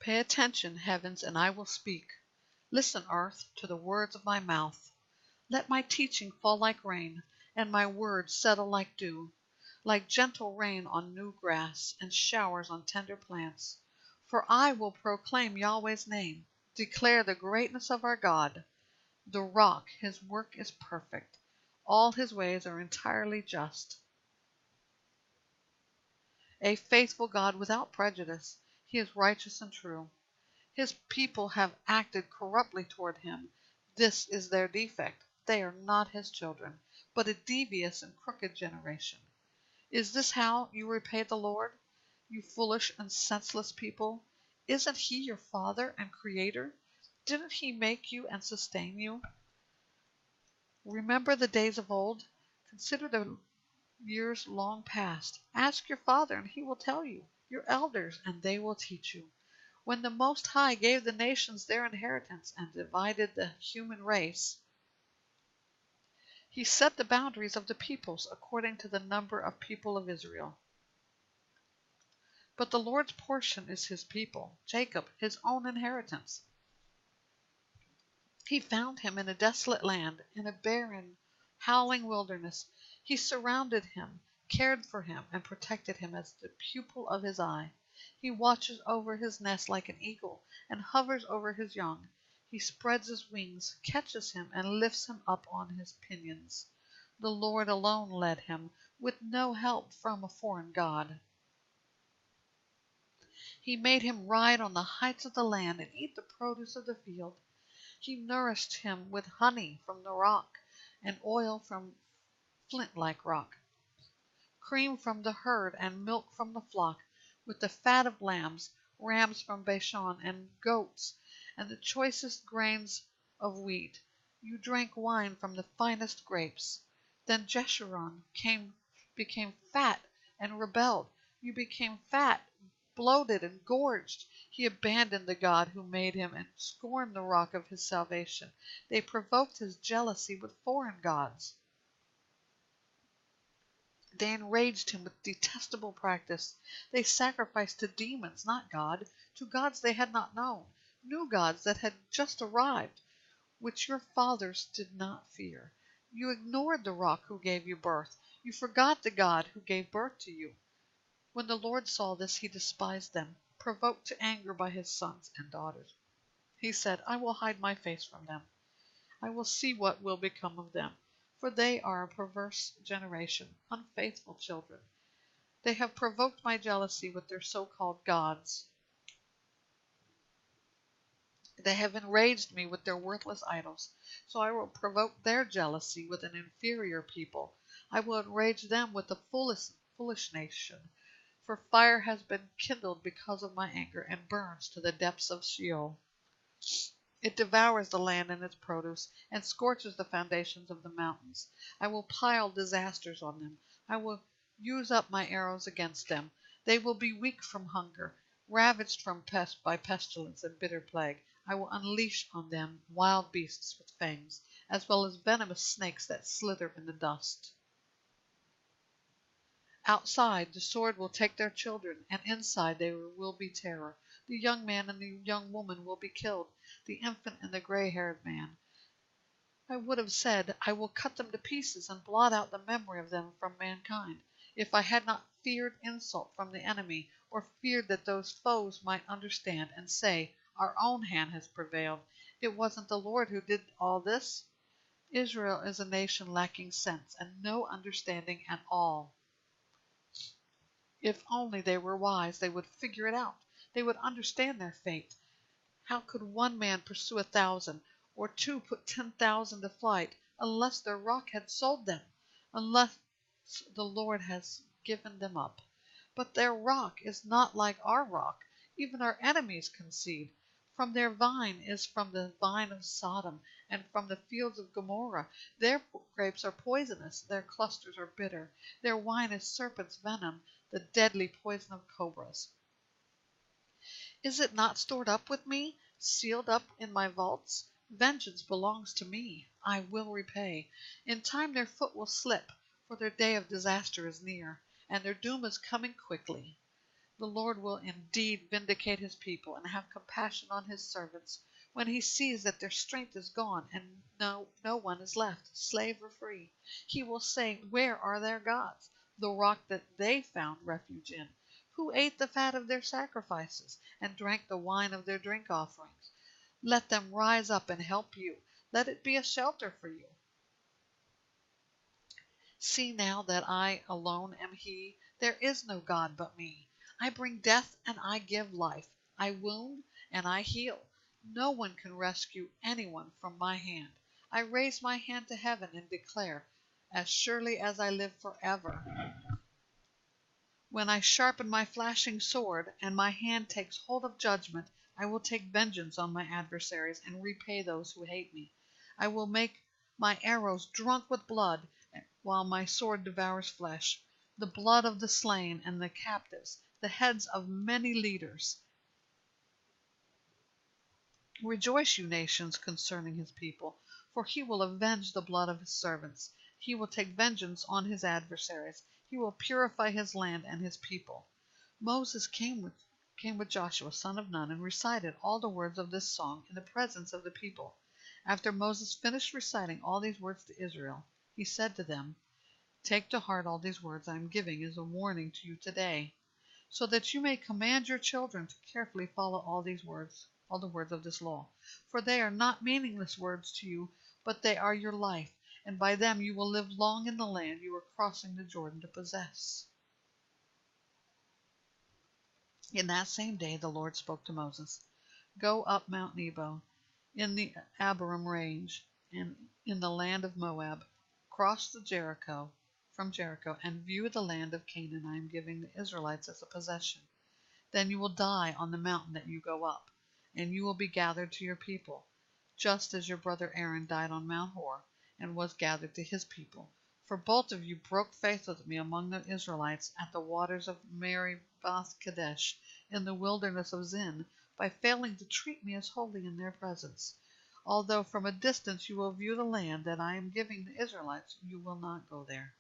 Pay attention, heavens, and I will speak. Listen, earth, to the words of my mouth. Let my teaching fall like rain, and my words settle like dew, like gentle rain on new grass, and showers on tender plants. For I will proclaim Yahweh's name, declare the greatness of our God. The rock, his work is perfect. All his ways are entirely just. A faithful God without prejudice. He is righteous and true. His people have acted corruptly toward him. This is their defect. They are not his children, but a devious and crooked generation. Is this how you repay the Lord, you foolish and senseless people? Isn't he your father and creator? Didn't he make you and sustain you? Remember the days of old. Consider the years long past. Ask your father, and he will tell you, your elders, and they will teach you. When the Most High gave the nations their inheritance and divided the human race, he set the boundaries of the peoples according to the number of people of Israel. But the Lord's portion is his people, Jacob, his own inheritance. He found him in a desolate land, in a barren, howling wilderness. He surrounded him, cared for him, and protected him as the pupil of his eye. He watches over his nest like an eagle, and hovers over his young. He spreads his wings, catches him, and lifts him up on his pinions. The Lord alone led him, with no help from a foreign god. He made him ride on the heights of the land and eat the produce of the field. He nourished him with honey from the rock, and oil from flint-like rock, cream from the herd, and milk from the flock, with the fat of lambs, rams from Bashan, and goats, and the choicest grains of wheat. You drank wine from the finest grapes. Then Jeshurun became fat and rebelled. You became fat, bloated, and gorged. He abandoned the God who made him and scorned the rock of his salvation. They provoked his jealousy with foreign gods. They enraged him with detestable practice. They sacrificed to demons, not God, to gods they had not known, new gods that had just arrived, which your fathers did not fear. You ignored the rock who gave you birth. You forgot the God who gave birth to you. When the Lord saw this, he despised them, provoked to anger by his sons and daughters. He said, I will hide my face from them. I will see what will become of them, for they are a perverse generation, unfaithful children. They have provoked my jealousy with their so-called gods. They have enraged me with their worthless idols, so I will provoke their jealousy with an inferior people. I will enrage them with a foolish nation. For fire has been kindled because of my anger, and burns to the depths of Sheol. It devours the land and its produce, and scorches the foundations of the mountains. I will pile disasters on them. I will use up my arrows against them. They will be weak from hunger, ravaged by pestilence and bitter plague. I will unleash on them wild beasts with fangs, as well as venomous snakes that slither in the dust. Outside the sword will take their children, and inside there will be terror. The young man and the young woman will be killed, the infant and the gray-haired man. I would have said, I will cut them to pieces and blot out the memory of them from mankind, if I had not feared insult from the enemy, or feared that those foes might understand and say, our own hand has prevailed. It wasn't the Lord who did all this. Israel is a nation lacking sense and no understanding at all. If only they were wise, they would figure it out. They would understand their fate. How could one man pursue 1,000, or two put 10,000 to flight, unless their rock had sold them, unless the Lord has given them up? But their rock is not like our rock. Even our enemies concede. From their vine is from the vine of Sodom, and from the fields of Gomorrah. Their grapes are poisonous, their clusters are bitter. Their wine is serpent's venom, the deadly poison of cobras. Is it not stored up with me, sealed up in my vaults? Vengeance belongs to me. I will repay. In time their foot will slip, for their day of disaster is near, and their doom is coming quickly. The Lord will indeed vindicate his people and have compassion on his servants when he sees that their strength is gone and no one is left, slave or free. He will say, where are their gods, the rock that they found refuge in? Who ate the fat of their sacrifices and drank the wine of their drink offerings? Let them rise up and help you. Let it be a shelter for you. See now that I alone am he. There is no God but me. I bring death and I give life. I wound and I heal. No one can rescue anyone from my hand. I raise my hand to heaven and declare, as surely as I live forever, when I sharpen my flashing sword and my hand takes hold of judgment, I will take vengeance on my adversaries and repay those who hate me. I will make my arrows drunk with blood, while my sword devours flesh, the blood of the slain and the captives, the heads of many leaders. Rejoice, you nations, concerning his people, for he will avenge the blood of his servants. He will take vengeance on his adversaries. He will purify his land and his people. Moses came with Joshua, son of Nun, and recited all the words of this song in the presence of the people. After Moses finished reciting all these words to Israel, he said to them, take to heart all these words I am giving as a warning to you today, so that you may command your children to carefully follow all the words of this law. For they are not meaningless words to you, but they are your life, and by them you will live long in the land you are crossing the Jordan to possess. In that same day the Lord spoke to Moses, go up Mount Nebo, in the Abarim range, and in the land of Moab, cross from Jericho, and view the land of Canaan I am giving the Israelites as a possession. Then you will die on the mountain that you go up, and you will be gathered to your people, just as your brother Aaron died on Mount Hor, and was gathered to his people. For both of you broke faith with me among the Israelites at the waters of Meribah Kadesh in the wilderness of Zin, by failing to treat me as holy in their presence. Although from a distance you will view the land that I am giving the Israelites, you will not go there.